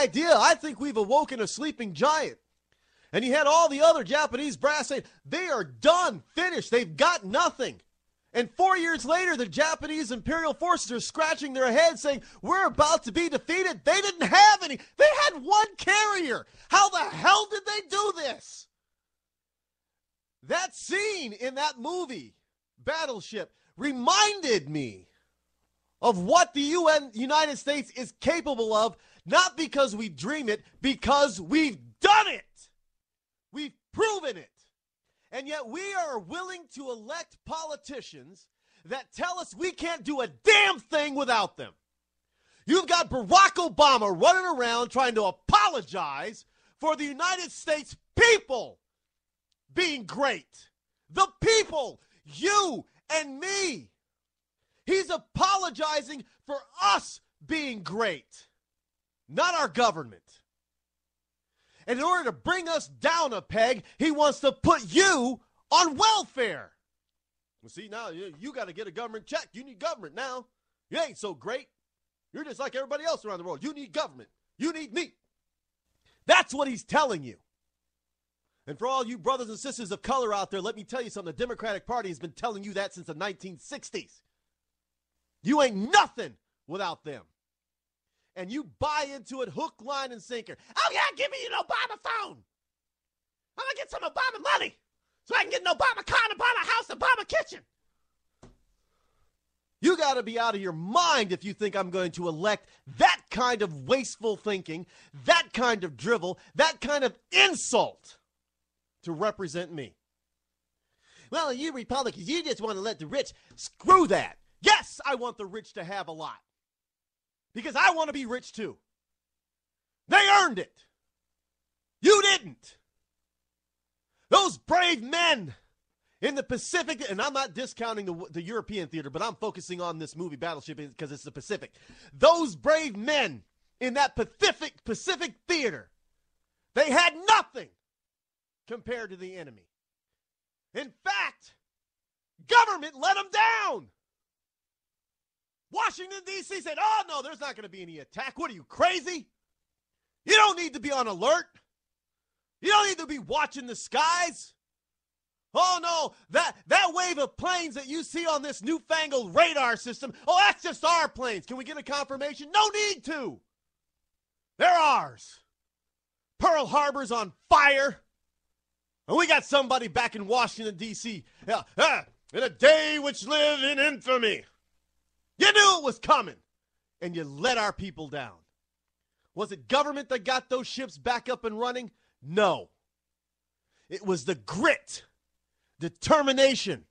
idea. I think we've awoken a sleeping giant. And you had all the other Japanese brass saying, they are done, finished, they've got nothing. And 4 years later, the Japanese imperial forces are scratching their heads saying, we're about to be defeated. They didn't have any. They had one carrier. How the hell did they do this? That scene in that movie, Battleship, reminded me of what the United States is capable of, not because we dream it, because we've done it. We've proven it. And yet we are willing to elect politicians that tell us we can't do a damn thing without them. You've got Barack Obama running around trying to apologize for the United States people being great. The people, you and me. He's apologizing for us being great, not our government. And in order to bring us down a peg, he wants to put you on welfare. Well, see, now you got to get a government check. You need government now. You ain't so great. You're just like everybody else around the world. You need government. You need me. That's what he's telling you. And for all you brothers and sisters of color out there, let me tell you something. The Democratic Party has been telling you that since the 1960s. You ain't nothing without them. And you buy into it hook, line, and sinker. Oh, yeah, give me an Obama phone. I'm going to get some Obama money so I can get an Obama car, an Obama house, an Obama kitchen. You got to be out of your mind if you think I'm going to elect that kind of wasteful thinking, that kind of drivel, that kind of insult to represent me. Well, you Republicans, you just want to let the rich. Screw that. Yes, I want the rich to have a lot. Because I want to be rich too. They earned it. You didn't. Those brave men in the Pacific, and I'm not discounting the European theater, but I'm focusing on this movie Battleship because it's the Pacific. Those brave men in that Pacific theater, they had nothing compared to the enemy. In fact, government let them down. Washington, D.C. said, oh, no, there's not going to be any attack. What are you, crazy? You don't need to be on alert. You don't need to be watching the skies. Oh, no, that wave of planes that you see on this newfangled radar system, oh, that's just our planes. Can we get a confirmation? No need to. They're ours. Pearl Harbor's on fire. And we got somebody back in Washington, D.C. In a day which lived in infamy. You knew it was coming, and you let our people down. Was it government that got those ships back up and running? No. It was the grit, determination,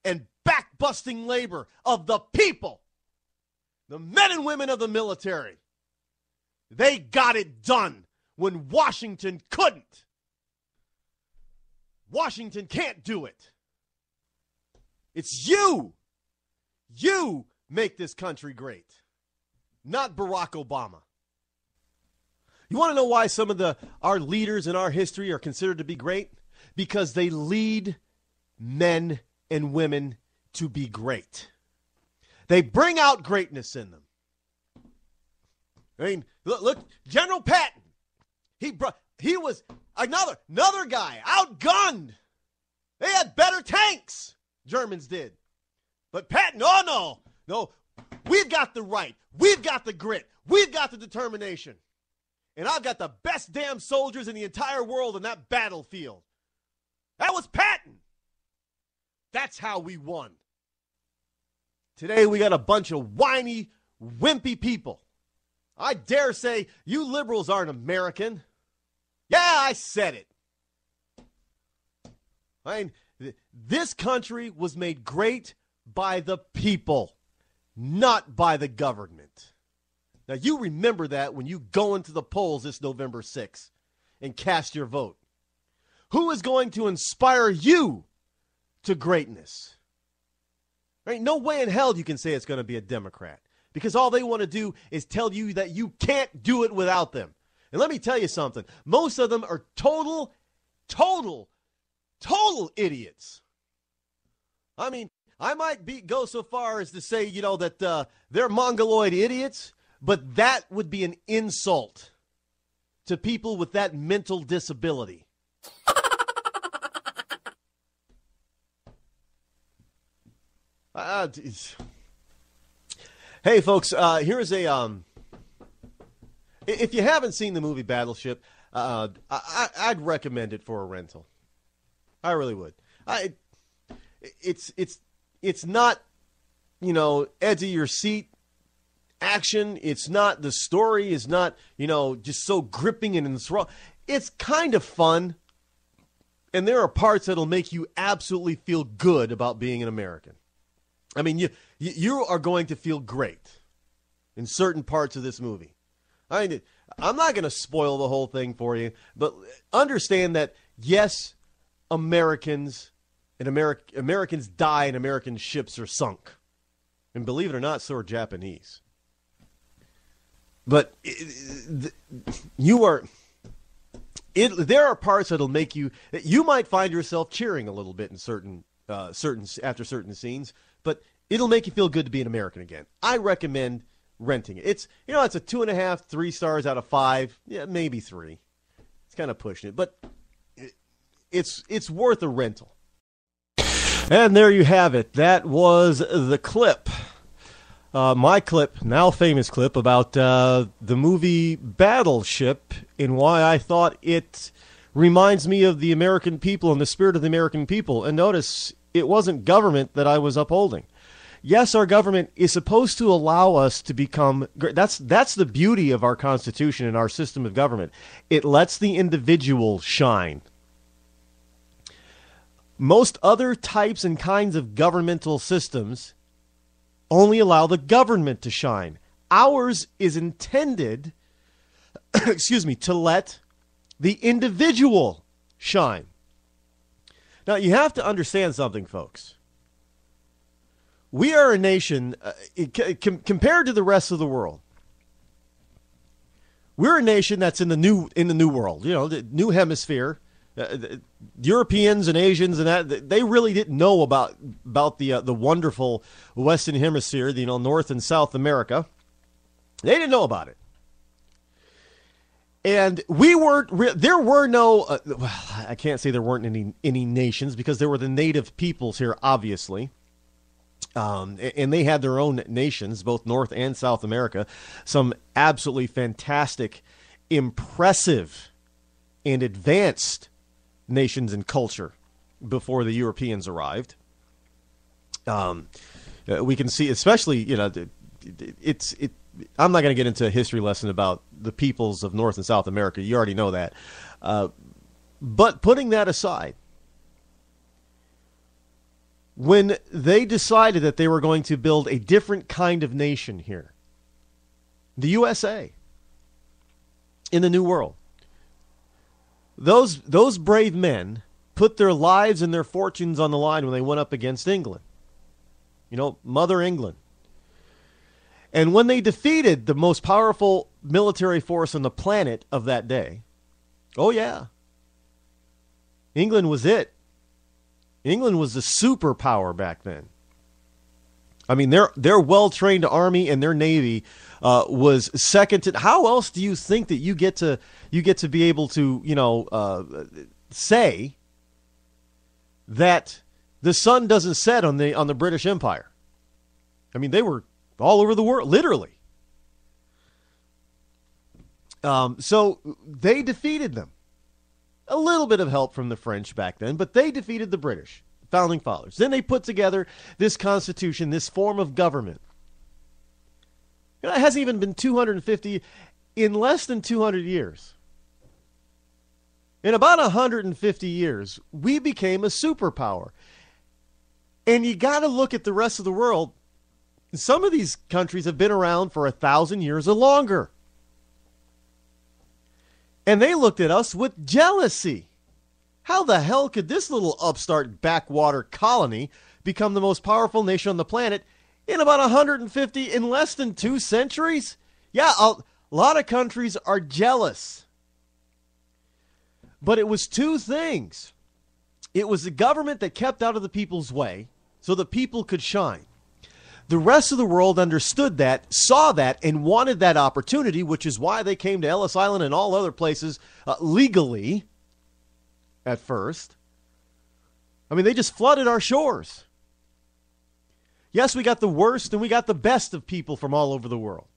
and back-busting labor of the people, the men and women of the military. They got it done when Washington couldn't. Washington can't do it. It's you. You make this country great, not Barack Obama. You want to know why some of our leaders in our history are considered to be great? Because they lead men and women to be great. They bring out greatness in them. I mean, look, General Patton. He was another guy, outgunned. They had better tanks, Germans did. But Patton, oh no, we've got the right. We've got the grit. We've got the determination. And I've got the best damn soldiers in the entire world in that battlefield. That was Patton. That's how we won. Today we got a bunch of whiny, wimpy people. I dare say you liberals aren't American. Yeah, I said it. I mean, this country was made great by the people, not by the government. Now, you remember that when you go into the polls this November 6th and cast your vote. Who is going to inspire you to greatness? There ain't no way in hell you can say it's going to be a Democrat, because all they want to do is tell you that you can't do it without them. And let me tell you something. Most of them are total idiots. I mean, I might go so far as to say, that they're mongoloid idiots, but that would be an insult to people with that mental disability. Hey, folks, here's a... if you haven't seen the movie Battleship, I'd recommend it for a rental. I really would. It's not, edge of your seat action. It's not, the story is not, just so gripping and enthralling. It's kind of fun. And there are parts that'll make you absolutely feel good about being an American. I mean, you are going to feel great in certain parts of this movie. I mean, I'm not going to spoil the whole thing for you, but understand that, yes, Americans die and American ships are sunk. And believe it or not, so are Japanese. But there are parts that'll make you might find yourself cheering a little bit in certain scenes, but it'll make you feel good to be an American again. I recommend renting it. It's a 2.5, 3 stars out of 5, yeah, maybe 3. It's kind of pushing it, but it's worth a rental. And there you have it. That was the clip. My clip, now famous clip, about the movie Battleship and why I thought it reminds me of the American people and the spirit of the American people. And notice, it wasn't government that I was upholding. Yes, our government is supposed to allow us to become great. That's the beauty of our Constitution and our system of government. It lets the individual shine. Most other types and kinds of governmental systems only allow the government to shine. Ours is intended, to let the individual shine. Now, you have to understand something, folks. We are a nation, compared to the rest of the world, we're a nation that's in the new world, the new hemisphere. Europeans and Asians and that, they really didn't know about the wonderful Western Hemisphere, North and South America. They didn't know about it. And there were no, I can't say there weren't any nations, because there were the native peoples here, obviously. And they had their own nations, both North and South America. Some absolutely fantastic, impressive, and advanced nations and culture before the Europeans arrived. We can see, especially, I'm not going to get into a history lesson about the peoples of North and South America. You already know that. But putting that aside, when they decided that they were going to build a different kind of nation here, the USA, in the New World, those brave men put their lives and their fortunes on the line when they went up against England. Mother England. And when they defeated the most powerful military force on the planet of that day, oh yeah, England was it. England was the superpower back then. I mean, their well-trained army and their navy was second to. How else do you think that you get to be able to say that the sun doesn't set on the British Empire? I mean, they were all over the world, literally. So they defeated them. A little bit of help from the French back then, but they defeated the British, founding fathers. Then they put together this constitution, this form of government. It hasn't even been 250, in less than 200 years. In about 150 years, we became a superpower. And you got to look at the rest of the world. Some of these countries have been around for 1,000 years or longer. And they looked at us with jealousy. How the hell could this little upstart backwater colony become the most powerful nation on the planet in about 150, in less than 2 centuries? Yeah, a lot of countries are jealous. But it was 2 things. It was the government that kept out of the people's way so the people could shine. The rest of the world understood that, saw that, and wanted that opportunity, which is why they came to Ellis Island and all other places legally at first. I mean, they just flooded our shores. Yes, we got the worst and we got the best of people from all over the world.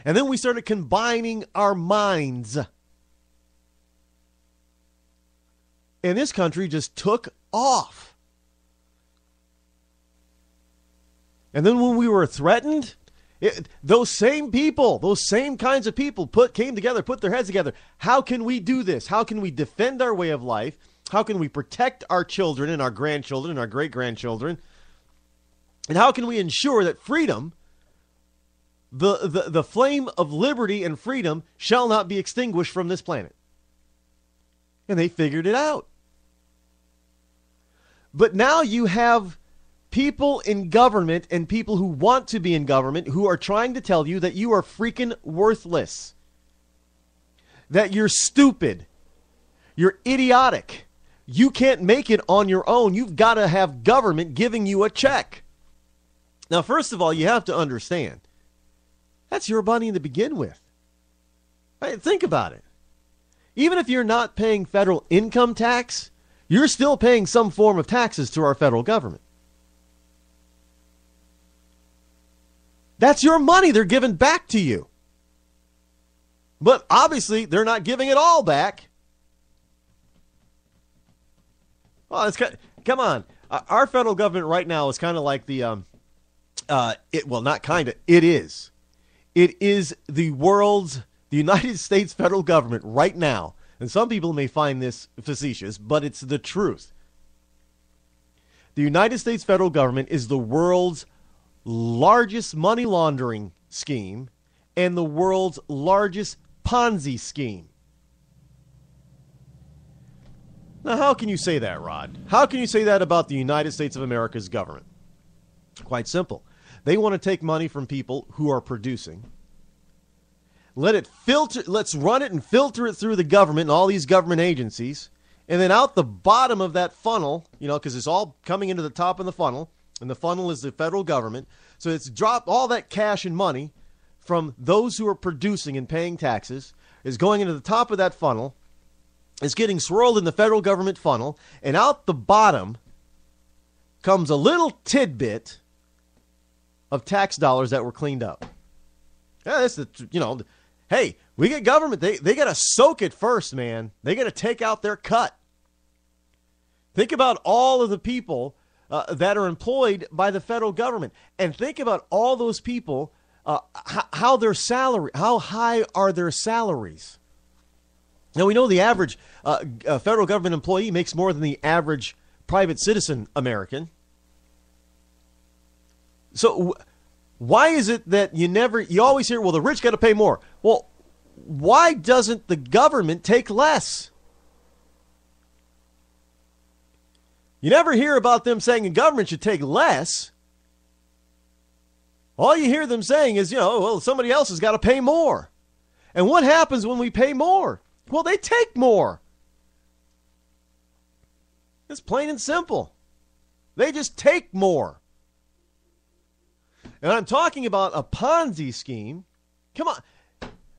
And then we started combining our minds. And this country just took off. And then when we were threatened, those same people, those same kinds of people came together, put their heads together. How can we do this? How can we defend our way of life? How can we protect our children and our grandchildren and our great-grandchildren? And how can we ensure that freedom, the flame of liberty and freedom, shall not be extinguished from this planet? And they figured it out. But now you have people in government and people who want to be in government who are trying to tell you that you are freaking worthless, that you're stupid, you're idiotic, you can't make it on your own. You've got to have government giving you a check. Now, first of all, you have to understand, that's your money to begin with. Right? Think about it. Even if you're not paying federal income tax, you're still paying some form of taxes to our federal government. That's your money they're giving back to you. But obviously, they're not giving it all back. Well, come on. Our federal government right now is kind of like the, not kind of, it is. It is the United States federal government right now. And some people may find this facetious, but it's the truth. The United States federal government is the world's largest money laundering scheme and the world's largest Ponzi scheme. Now, how can you say that, Rod? How can you say that about the United States of America's government? Quite simple. They want to take money from people who are producing. Let's run it and filter it through the government and all these government agencies. And then out the bottom of that funnel, because it's all coming into the top of the funnel, and the funnel is the federal government. So it's dropped all that cash and money from those who are producing and paying taxes, is going into the top of that funnel. It's getting swirled in the federal government funnel, and out the bottom comes a little tidbit of tax dollars that were cleaned up. Yeah, that's hey, we get government. They got to soak it first, man. They got to take out their cut. Think about all of the people that are employed by the federal government, and think about all those people. How high are their salaries? Now, we know the average federal government employee makes more than the average private citizen American. So why is it that you always hear, well, the rich got to pay more? Well, why doesn't the government take less? You never hear about them saying the government should take less. All you hear them saying is, well, somebody else has got to pay more. And what happens when we pay more? Well, they take more. It's plain and simple. They just take more. And I'm talking about a Ponzi scheme. Come on.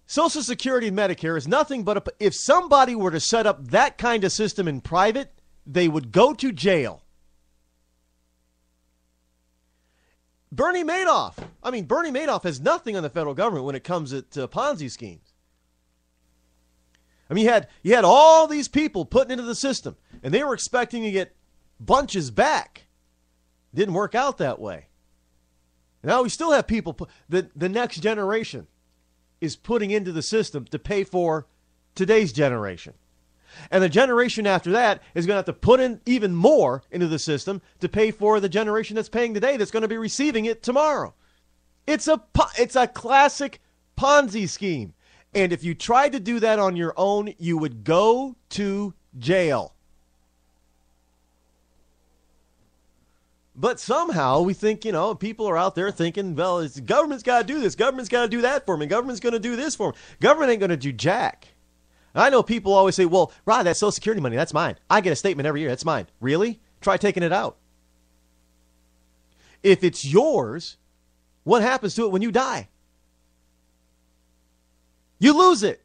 Social Security and Medicare is nothing but if somebody were to set up that kind of system in private, they would go to jail. Bernie Madoff has nothing on the federal government when it comes to Ponzi schemes. I mean, you had all these people putting into the system, and they were expecting to get bunches back. Didn't work out that way. Now we still have people, the next generation is putting into the system to pay for today's generation. And the generation after that is going to have to put in even more into the system to pay for the generation that's paying today that's going to be receiving it tomorrow. It's a classic Ponzi scheme. And if you tried to do that on your own, you would go to jail. But somehow we think, people are out there thinking, well, the government's got to do this. Government's got to do that for me. Government's going to do this for me. Government ain't going to do jack. I know people always say, well, Rod, that's Social Security money. That's mine. I get a statement every year. That's mine. Really? Try taking it out. if it's yours, what happens to it when you die? You lose it.